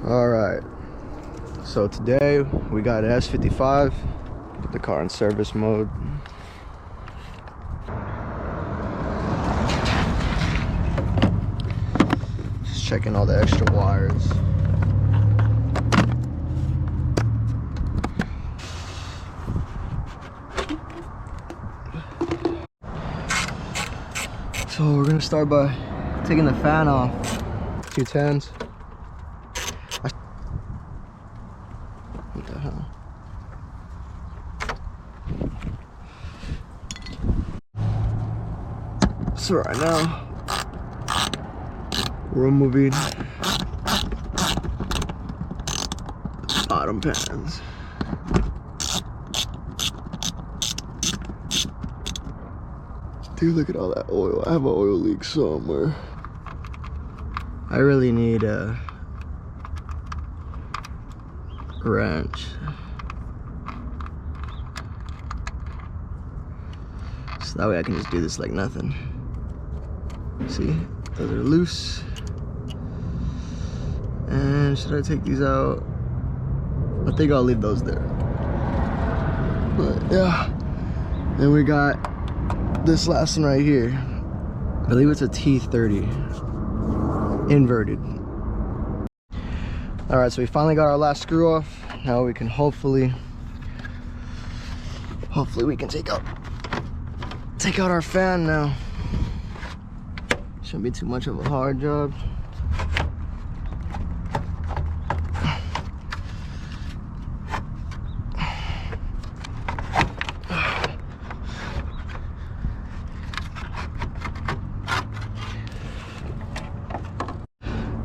All right, so today we got an S55. Put the car in service mode. Just checking all the extra wires. So we're gonna start by taking the fan off. 210s. What the hell? So right now, we're removing the bottom pans. Dude, look at all that oil. I have an oil leak somewhere. I really need a wrench. So that way I can just do this like nothing. See, those are loose. And should I take these out? I think I'll leave those there. But yeah. Then we got this last one right here. I believe it's a T30. Inverted. All right, so we finally got our last screw off. Now we can hopefully we can take out our fan now. Shouldn't be too much of a hard job.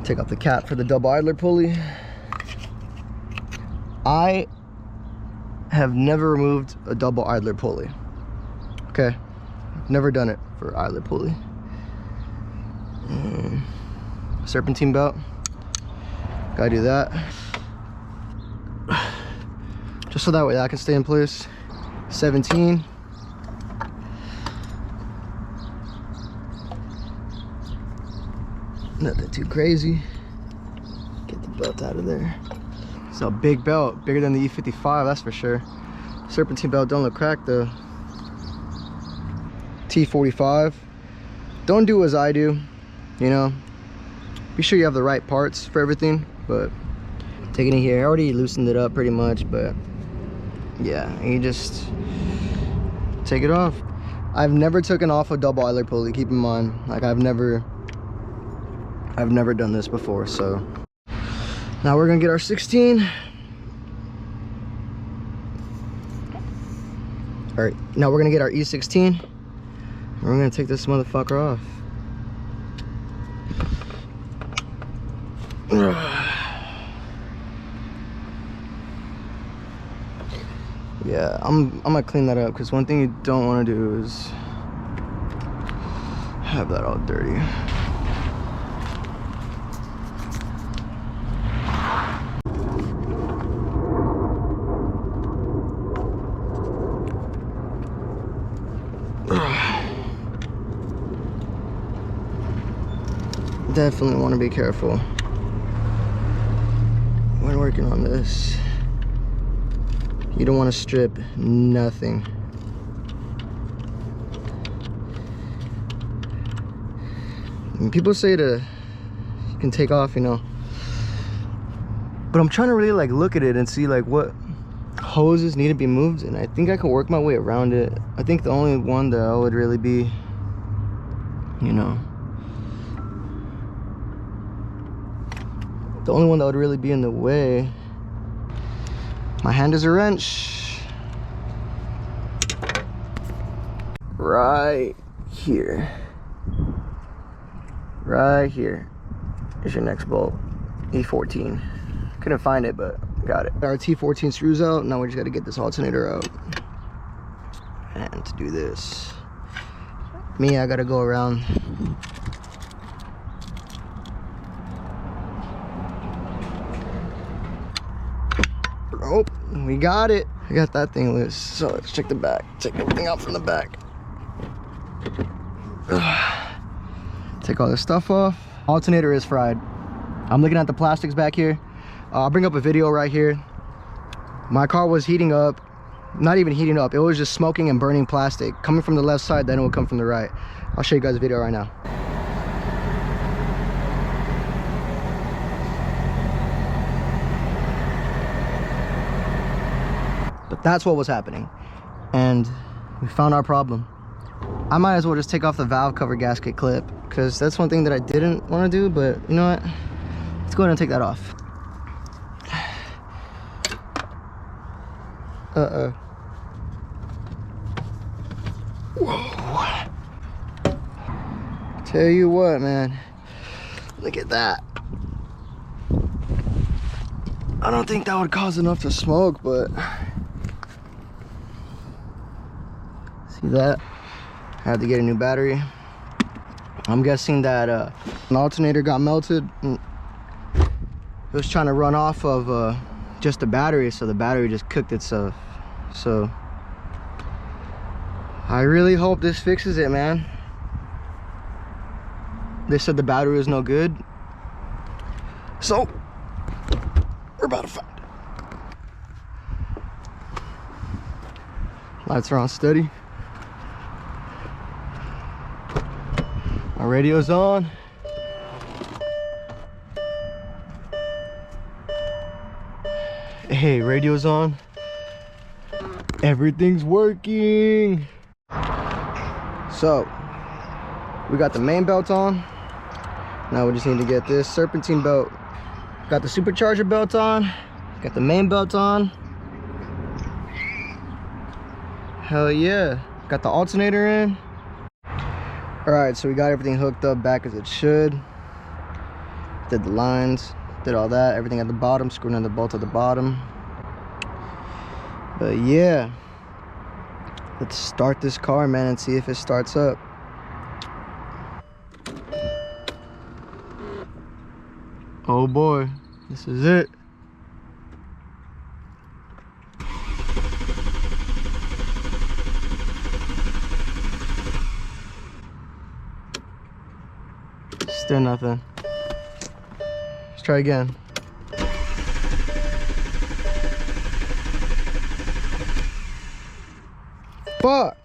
Take off the cap for the double idler pulley. I have never removed a double idler pulley. Okay, never done it for idler pulley. Serpentine belt, gotta do that. Just so that way that can stay in place. 17. Nothing too crazy. Get the belt out of there. It's a big belt, bigger than the E55, that's for sure. Serpentine belt don't look cracked though. T45. Don't do as I do, you know. Be sure you have the right parts for everything, but taking it here, I already loosened it up pretty much, but yeah, you just take it off. I've never taken off a double idler pulley, keep in mind. Like I've never done this before. So now we're gonna get our 16. All right, now we're gonna get our E16. We're gonna take this motherfucker off. Yeah, I'm gonna clean that up, because one thing you don't want to do is have that all dirty. Definitely want to be careful when working on this. You don't want to strip nothing. And people say you can take off, you know, but I'm trying to really like look at it and see like what hoses need to be moved, and I think I can work my way around it. I think the only one that I would really be, you know, the only one that would really be in the way, my hand is a wrench. Right here. Right here is your next bolt. E14. Couldn't find it, but got it. Our T14 screws out. Now we just got to get this alternator out. And to do this, I got to go around. Oh, we got it. I got that thing loose. So let's check the back. Take everything out from the back. Take all this stuff off. Alternator is fried. I'm looking at the plastics back here. I'll bring up a video right here. My car was heating up, not even heating up, it was just smoking and burning plastic coming from the left side, then it would come from the right. I'll show you guys a video right now. But that's what was happening, and we found our problem. I might as well just take off the valve cover gasket clip, because that's one thing that I didn't want to do, but you know what, let's go ahead and take that off. Whoa. Tell you what, man, look at that. I don't think that would cause enough to smoke, but see that? I had to get a new battery. I'm guessing that an alternator got melted. It was trying to run off of just the battery, so the battery just cooked itself. So I really hope this fixes it, man. They said the battery was no good, so we're about to find it. Lights are on steady. Our radio's on. Hey, radio's on. Everything's working. So, we got the main belt on. Now we just need to get this serpentine belt. Got the supercharger belt on. Got the main belt on. Hell yeah. Got the alternator in. Alright, so we got everything hooked up back as it should. Did the lines, did all that, everything at the bottom, screwing in the bolt at the bottom. But yeah, let's start this car, man, and see if it starts up. Oh boy, this is it. Still nothing. Let's try again. Fuck!